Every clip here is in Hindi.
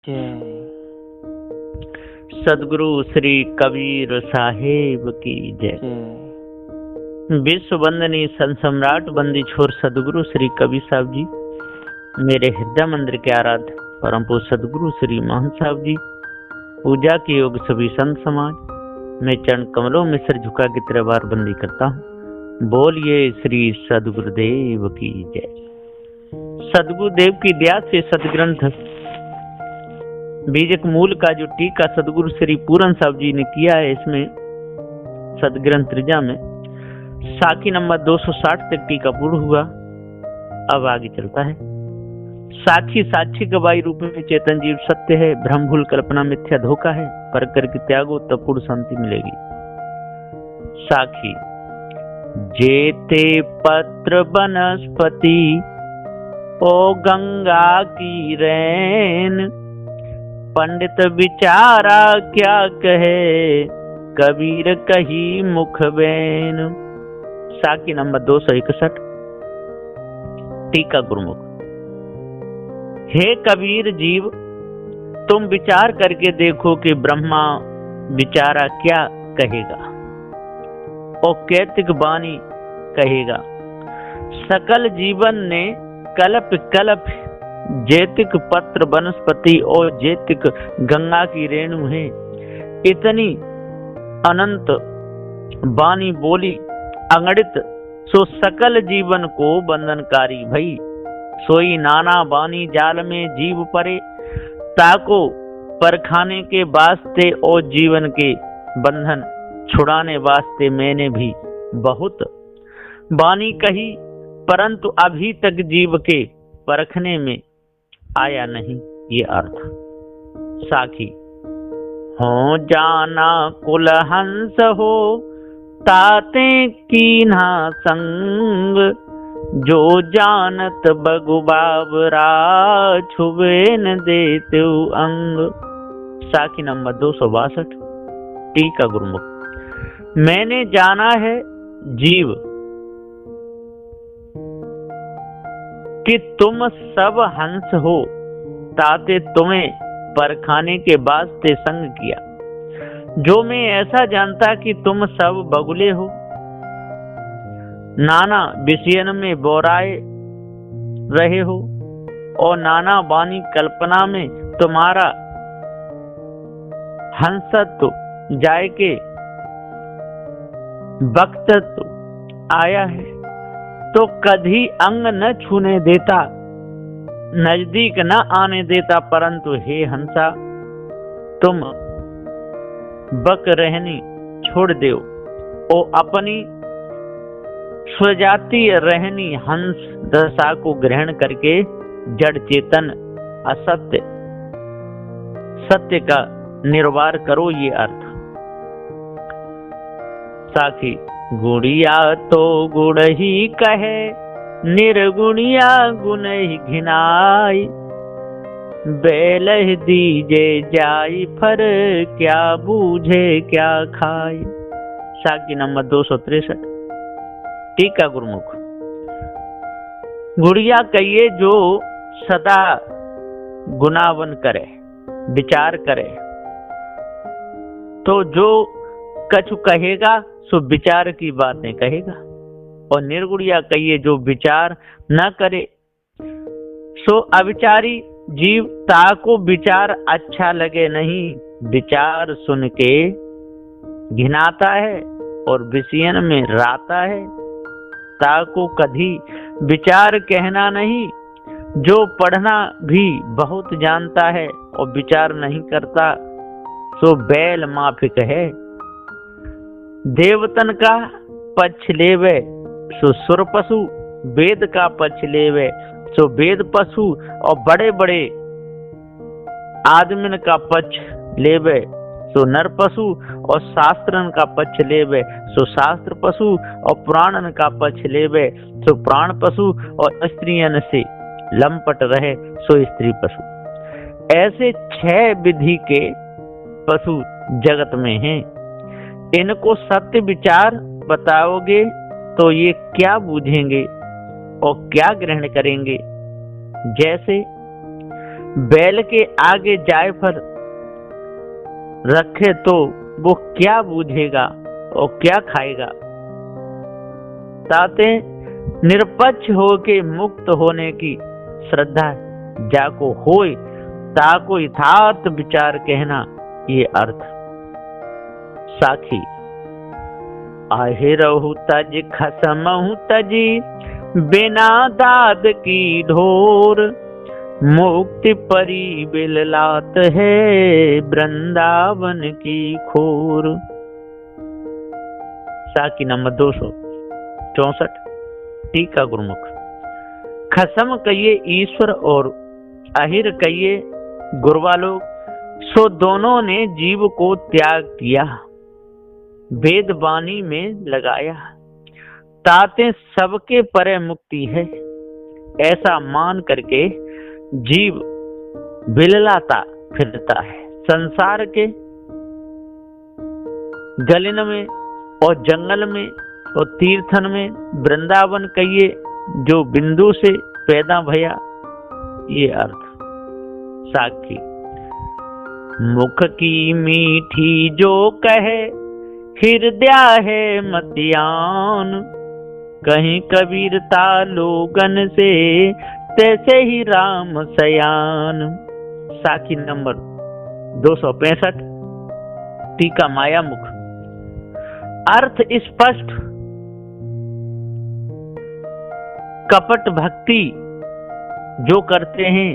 जय। सदगुरु श्री कबीर साहेब की जय। विश्व वंदनीय संत सम्राट बंदी छोर सदगुरु श्री कबीर साहब जी, मेरे हृदय मंदिर के आराध्य परम पूज्य सदगुरु श्री मोहन साहब जी, पूजा के योग सभी संत समाज, मैं चरण कमलों में सिर झुका के तेरे बार बंदी करता हूँ। बोलिए श्री सदगुरुदेव की जय। सदगुरुदेव की दया से सदग्रंथ बीजक मूल का जो टीका सदगुरु श्री पूरन साहब जी ने किया है, इसमें सदग्रंथ त्रिजा में साखी नंबर 260 तक टीका पूर्ण हुआ। अब आगे चलता है। साखी साक्षी गवाही रूप में चेतन जीव सत्य है, भ्रम भूल कल्पना मिथ्या धोखा है, पर करके त्यागो तब पूर्ण शांति मिलेगी। साखी जेते पत्र बनस्पति ओ गंगा की रैन, पंडित विचारा क्या कहे कबीर कही मुख बैन। साखी नंबर 261 टीका गुरुमुख। हे कबीर जीव, तुम विचार करके देखो कि ब्रह्मा विचारा क्या कहेगा और कैतिक वाणी कहेगा। सकल जीवन ने कल्प कल्प जैतिक पत्र वनस्पति और जैतिक गंगा की रेणु है, इतनी अनंत वाणी बोली अगणित, सो सकल जीवन को बंधनकारी भई। सोई नाना वाणी जाल में जीव परे, ताको परखाने के वास्ते और जीवन के बंधन छुड़ाने वास्ते मैंने भी बहुत वाणी कही, परंतु अभी तक जीव के परखने में आया नहीं ये अर्थ। साखी हो जाना कुल हंस हो, ताते कीन्हा संग, जो जानत बगु बाबरा छुबे न देते अंग। साखी नंबर 262 टीका गुरुमुख। मैंने जाना है जीव कि तुम सब हंस हो, ताते तुम्हें परखाने के वास्ते संग किया। जो मैं ऐसा जानता कि तुम सब बगुले हो, नाना विषयन में बोराए रहे हो और नाना वाणी कल्पना में तुम्हारा हंसत्व जाय के वक्तत्व आया है, तो कभी अंग न छूने देता, नजदीक न आने देता, परंतु हे हंसा तुम बक रहनी छोड़ दो और अपनी स्वजातीय रहनी हंस दशा को ग्रहण करके जड़ चेतन असत्य सत्य का निर्वार करो ये अर्थ। साखी गुड़िया तो गुण ही कहे, निर्गुणिया गुण ही घिनाई, बेल दीजे जाई फर, क्या बूझे क्या खाई। साखी नंबर 263 टीका गुरुमुख। गुड़िया कहिए जो सदा गुनावन करे, विचार करे, तो जो कछु कहेगा सो विचार की बातें कहेगा, और निर्गुणिया कहिए जो विचार न करे सो अविचारी जीव, ताको विचार अच्छा लगे नहीं, विचार सुन के घिनाता है और विषयन में राता है, ताको कभी विचार कहना नहीं। जो पढ़ना भी बहुत जानता है और विचार नहीं करता सो बैल माफिक है। देवतन का पक्ष लेवे सो सुर पशु, वेद का पक्ष लेवे सो वेद पशु, और बड़े बड़े आदमिन का पक्ष लेवे सो नर पशु, और शास्त्रन का पक्ष लेवे सो शास्त्र पशु, और पुराणन का पक्ष लेवे सो पुराण पशु, और स्त्रियन से लंपट रहे सो स्त्री पशु। ऐसे 6 विधि के पशु जगत में हैं। इनको सत्य विचार बताओगे तो ये क्या बूझेंगे और क्या ग्रहण करेंगे। जैसे बैल के आगे जायफल रखे तो वो क्या बूझेगा और क्या खाएगा। ताते निरपक्ष होके मुक्त होने की श्रद्धा जाको होय ताको यथार्थ विचार कहना, ये अर्थ। साखी আহিरहु तज खसमहु तजी बिना दाद की ढोर, मुक्ति परी बिललात है वृंदावन की खोर। साखी नंबर 264। टीका गुरुमुख। खसम कहिए ईश्वर और अहिर कहिए गुरवालोक, सो दोनों ने जीव को त्याग किया, वेद वाणी में लगाया। ताते सबके परे मुक्ति है, ऐसा मान करके जीव बिललाता फिरता है। संसार के गलिन में और जंगल में और तीर्थन में, वृंदावन कहिए जो बिंदु से पैदा भया, ये अर्थ। साखी मुख की मीठी जो कहे हृदय है मतियान, कहीं कबीरता लोगन से तैसे ही राम सयान। साखी नंबर 265। टीका माया मुख। अर्थ स्पष्ट। कपट भक्ति जो करते हैं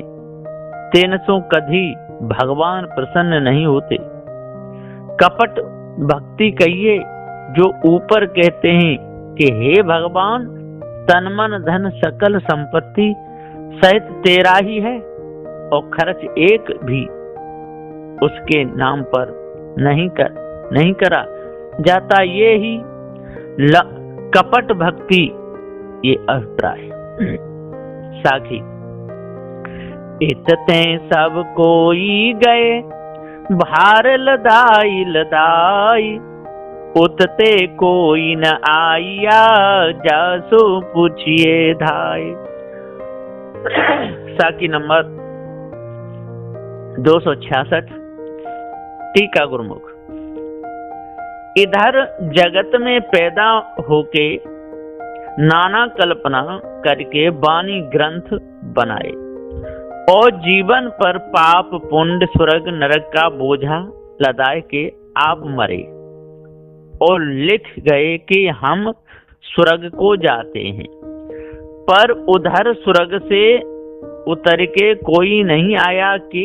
तेनसों कभी भगवान प्रसन्न नहीं होते। कपट भक्ति कहिए जो ऊपर कहते हैं कि हे भगवान, तन मन धन सकल संपत्ति सहित तेरा ही है और खर्च एक भी उसके नाम पर नहीं करा जाता, ये ही कपट भक्ति, ये अभिप्राय। साखी इतते सब कोई गए भार लदाई लदाई, उतते कोई न आइया जासो पूछिए धाय। साखी नंबर 266। टीका गुरुमुख। इधर जगत में पैदा होके नाना कल्पना करके वाणी ग्रंथ बनाए और जीवन पर पाप पुण्य स्वर्ग नरक का बोझा लदाए के आप मरे और लिख गए कि हम स्वर्ग को जाते हैं, पर उधर स्वर्ग से उतर के कोई नहीं आया कि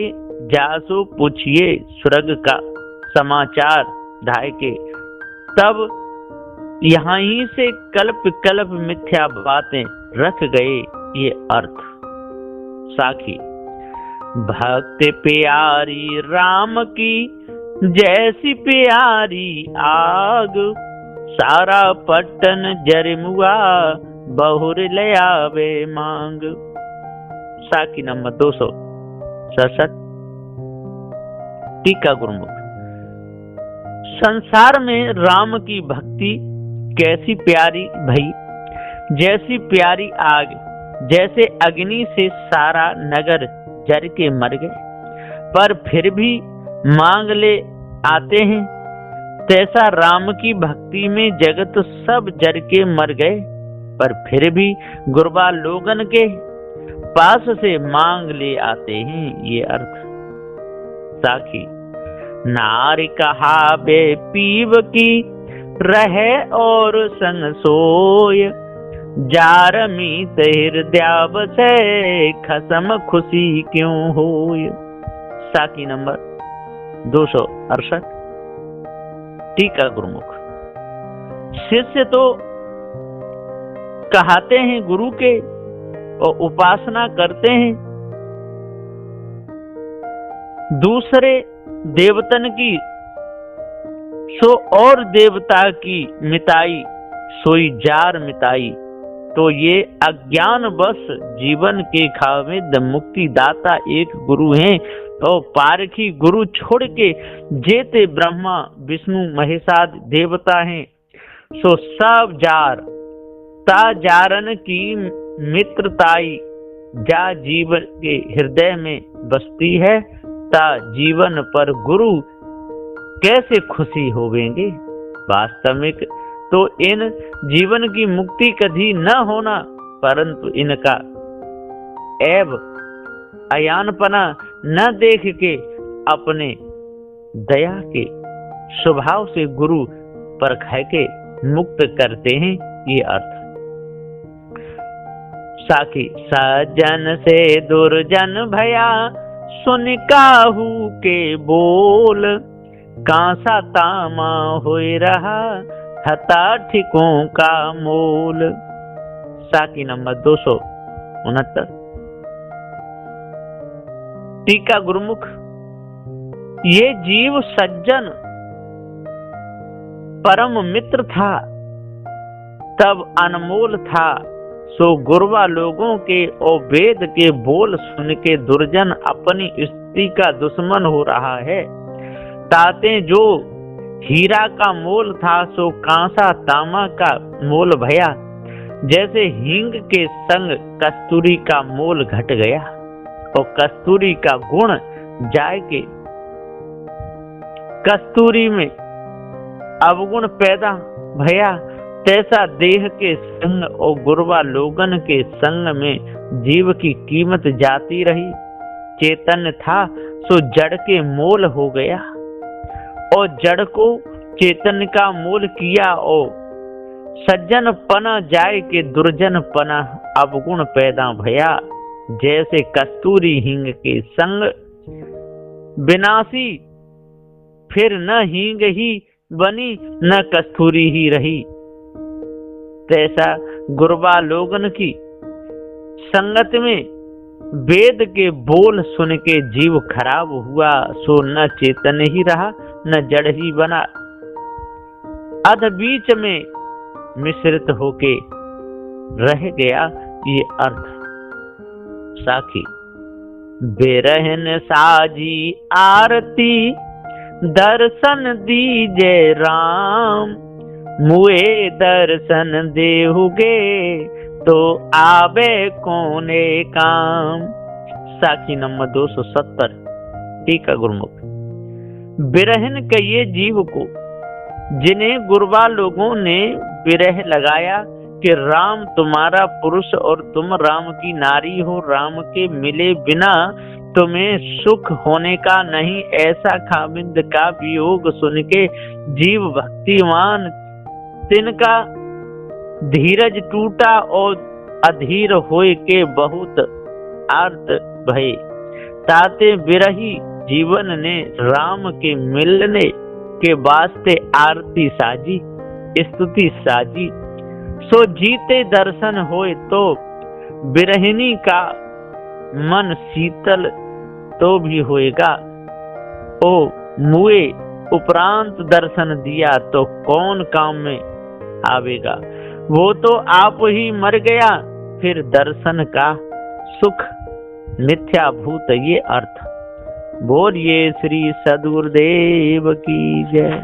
जासो पूछिए स्वर्ग का समाचार धाय के। तब यहाँ ही से कल्प कल्प मिथ्या बातें रख गए, ये अर्थ। साखी भक्ति प्यारी राम की जैसी प्यारी आग, सारा पट्टन जरमुआ बहुर ले आवे मांग। साखी नंबर 267। टीका गुरुमुख। संसार में राम की भक्ति कैसी प्यारी भई, जैसी प्यारी आग, जैसे अग्नि से सारा नगर जर के मर गए, पर फिर भी मांग ले आते हैं, तैसा राम की भक्ति में जगत सब जर के मर गए, पर फिर भी गुरबा लोगन के पास से मांग ले आते हैं, ये अर्थ। साखी नारी कहा बे पीव की रहे और संग सोय, जारमीत हृदय बसे खसम खुशी क्यों होय। साखी नंबर 268। टीका गुरुमुख। शिष्य तो कहते हैं गुरु के और उपासना करते हैं, दूसरे देवतन की सो और देवता की मिताई सोई जार मिताई, तो ये अज्ञान बस जीवन के खाविद मुक्ति दाता एक गुरु हैं, और पारखी गुरु छोड़ के जेते ब्रह्मा विष्णु महेशाद देवता हैं, सो सब जार ता जारन की मित्रताई जा जीवन के हृदय में बसती है, ता जीवन पर गुरु कैसे खुशी होवेंगे। वास्तविक तो इन जीवन की मुक्ति कभी न होना, परंतु इनका ऐब अयानपना न देख के अपने दया के स्वभाव से गुरु परख के मुक्त करते हैं, ये अर्थ। साखी सज्जन से दुर्जन भया, सुन काहू के बोल, कांसा तामा होए रहा, हता ठिकों का मोल। साखी नंबर 269। टीका गुरुमुख। ये जीव सज्जन परम मित्र था, तब अनमोल था, सो गुरबा लोगों के और वेद के बोल सुन के दुर्जन अपनी स्थिति का दुश्मन हो रहा है। ताते जो हीरा का मोल था, सो कांसा तामा का मोल भया। जैसे हींग के संग कस्तूरी का मोल घट गया और कस्तूरी का गुण जाय के कस्तूरी में अवगुण पैदा भया, तैसा देह के संग और गुरबा लोगन के संग में जीव की कीमत जाती रही। चेतन था सो जड़ के मोल हो गया और जड़ को चेतन का मोल किया, और सज्जन पना जाए के दुर्जन पना अवगुण पैदा भया। जैसे कस्तूरी हींग के संग विनाशी, फिर न हींग ही बनी न कस्तूरी ही रही, तैसा गुरबा लोगन की संगत में वेद के बोल सुन के जीव खराब हुआ, सो न चेतन ही रहा न जड़ ही बना, अध बीच में मिश्रित होके रह गया, ये अर्थ। साखी बेरहन साजी आरती, दर्शन दीजे राम, मुए दर्शन देहुगे, तो आवे कोने काम। साखी नंबर 270। टीका गुरुमुख। बिरहन कहिए जीव को, जिन्हें गुरबा लोगों ने विरह लगाया कि राम तुम्हारा पुरुष और तुम राम की नारी हो, राम के मिले बिना तुम्हें सुख होने का नहीं, ऐसा खामिंद का वियोग सुन के जीव भक्तिमान तिनका धीरज टूटा और अधीर होए के बहुत आर्त भये। ताते बिरही जीवन ने राम के मिलने के वास्ते आरती साजी, स्तुति साजी, सो जीते दर्शन होए तो बिरहिनी का मन शीतल तो भी होएगा। ओ मुए उपरांत दर्शन दिया तो कौन काम में आवेगा, वो तो आप ही मर गया, फिर दर्शन का सुख मिथ्या भूत, ये अर्थ। बोलिए श्री सद्गुरुदेव की जय।